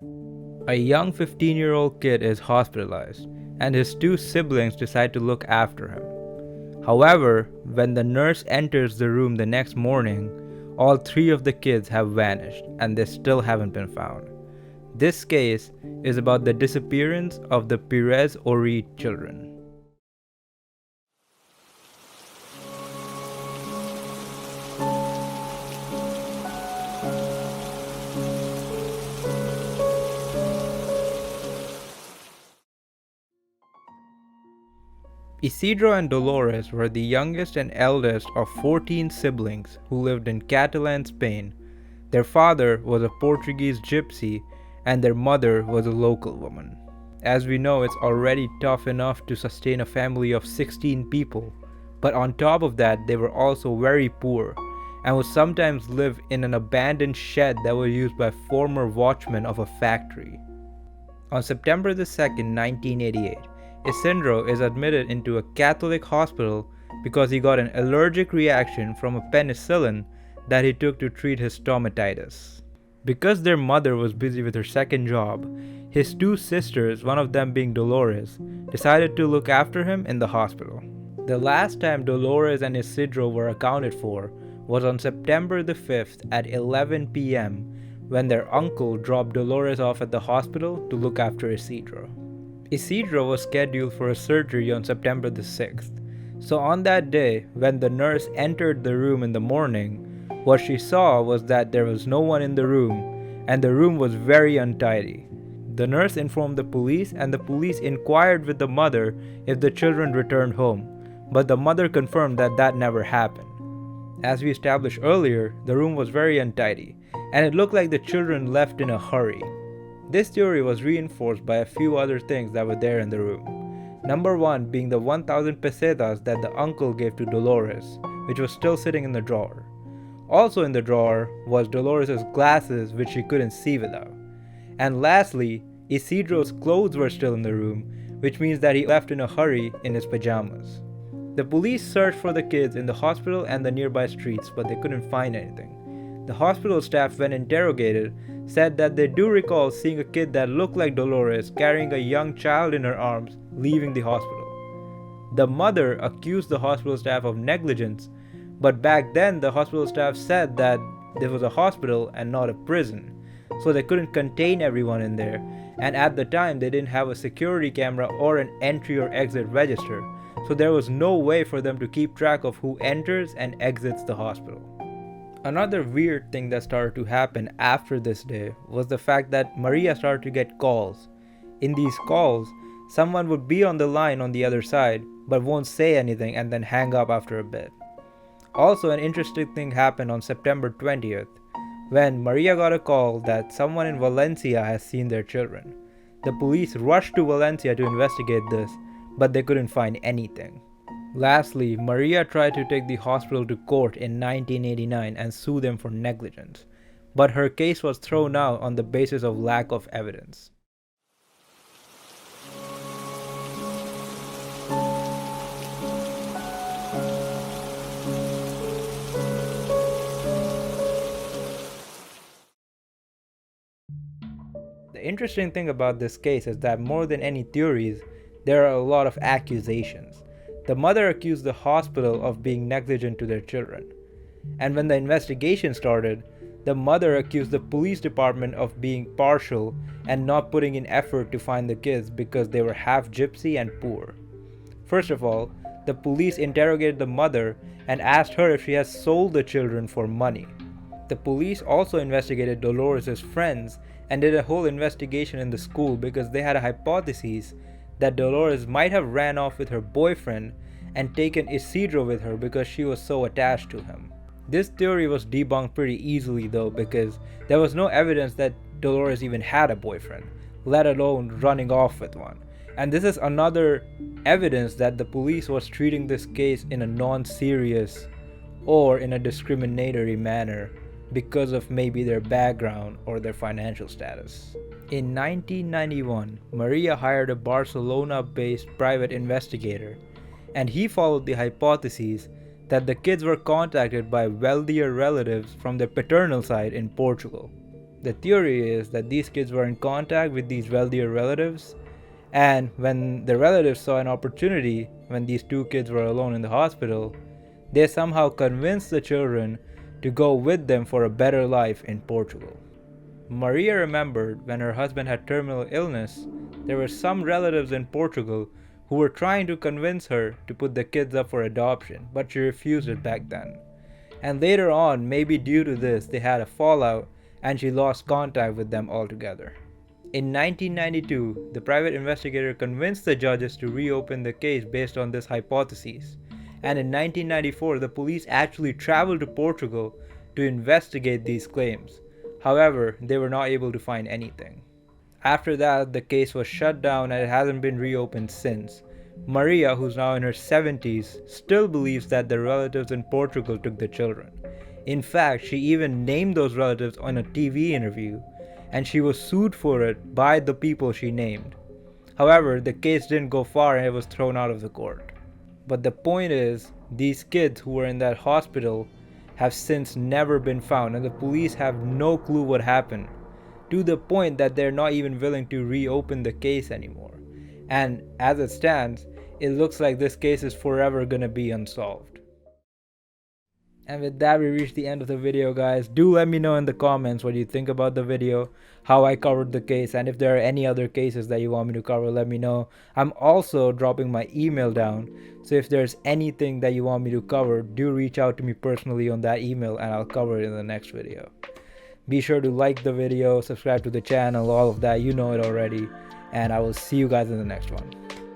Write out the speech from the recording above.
A young 15-year-old kid is hospitalized, and his two siblings decide to look after him. However, when the nurse enters the room the next morning, all three of the kids have vanished and they still haven't been found. This case is about the disappearance of the Pires Orrit children. Isidro and Dolores were the youngest and eldest of 14 siblings who lived in Catalan, Spain. Their father was a Portuguese gypsy and their mother was a local woman. As we know, it's already tough enough to sustain a family of 16 people, but on top of that, they were also very poor and would sometimes live in an abandoned shed that was used by former watchmen of a factory. On September 2nd, 1988, Isidro is admitted into a Catholic hospital because he got an allergic reaction from a penicillin that he took to treat his stomatitis. Because their mother was busy with her second job, his two sisters, one of them being Dolores, decided to look after him in the hospital. The last time Dolores and Isidro were accounted for was on September the 5th at 11 p.m. when their uncle dropped Dolores off at the hospital to look after Isidro. Isidro was scheduled for a surgery on September the 6th, so on that day, when the nurse entered the room in the morning, what she saw was that there was no one in the room, and the room was very untidy. The nurse informed the police, and the police inquired with the mother if the children returned home, but the mother confirmed that that never happened. As we established earlier, the room was very untidy, and it looked like the children left in a hurry. This theory was reinforced by a few other things that were there in the room. Number one being the 1,000 pesetas that the uncle gave to Dolores, which was still sitting in the drawer. Also in the drawer was Dolores' glasses, which she couldn't see without. And lastly, Isidro's clothes were still in the room, which means that he left in a hurry in his pajamas. The police searched for the kids in the hospital and the nearby streets, but they couldn't find anything. The hospital staff, when interrogated, said that they do recall seeing a kid that looked like Dolores carrying a young child in her arms leaving the hospital. The mother accused the hospital staff of negligence, but back then the hospital staff said that this was a hospital and not a prison, so they couldn't contain everyone in there, and at the time they didn't have a security camera or an entry or exit register, so there was no way for them to keep track of who enters and exits the hospital. Another weird thing that started to happen after this day was the fact that Maria started to get calls. In these calls, someone would be on the line on the other side but won't say anything and then hang up after a bit. Also, an interesting thing happened on September 20th when Maria got a call that someone in Valencia has seen their children. The police rushed to Valencia to investigate this, but they couldn't find anything. Lastly, Maria tried to take the hospital to court in 1989 and sue them for negligence, but her case was thrown out on the basis of lack of evidence. The interesting thing about this case is that more than any theories, there are a lot of accusations. The mother accused the hospital of being negligent to their children. And when the investigation started, the mother accused the police department of being partial and not putting in effort to find the kids because they were half gypsy and poor. First of all, the police interrogated the mother and asked her if she has sold the children for money. The police also investigated Dolores' friends and did a whole investigation in the school because they had a hypothesis that Dolores might have ran off with her boyfriend and taken Isidro with her because she was so attached to him. This theory was debunked pretty easily though, because there was no evidence that Dolores even had a boyfriend, let alone running off with one. And this is another evidence that the police was treating this case in a non-serious or in a discriminatory manner because of maybe their background or their financial status. In 1991, Maria hired a Barcelona-based private investigator, and he followed the hypothesis that the kids were contacted by wealthier relatives from their paternal side in Portugal. The theory is that these kids were in contact with these wealthier relatives, and when the relatives saw an opportunity when these two kids were alone in the hospital, they somehow convinced the children to go with them for a better life in Portugal. Maria remembered when her husband had terminal illness, there were some relatives in Portugal who were trying to convince her to put the kids up for adoption, but she refused it back then. And later on, maybe due to this, they had a fallout and she lost contact with them altogether. In 1992, the private investigator convinced the judges to reopen the case based on this hypothesis. And in 1994, the police actually traveled to Portugal to investigate these claims. However, they were not able to find anything. After that, the case was shut down and it hasn't been reopened since. Maria, who's now in her 70s, still believes that the relatives in Portugal took the children. In fact, she even named those relatives on a TV interview, and she was sued for it by the people she named. However, the case didn't go far and it was thrown out of the court. But the point is, these kids who were in that hospital have since never been found, and the police have no clue what happened, to the point that they're not even willing to reopen the case anymore. And as it stands, it looks like this case is forever gonna be unsolved. And with that, we reached the end of the video, guys. Do let me know in the comments what you think about the video, how I covered the case, and if there are any other cases that you want me to cover, let me know. I'm also dropping my email down, so if there's anything that you want me to cover, do reach out to me personally on that email and I'll cover it in the next video. Be sure to like the video, subscribe to the channel, all of that, you know it already, and I will see you guys in the next one.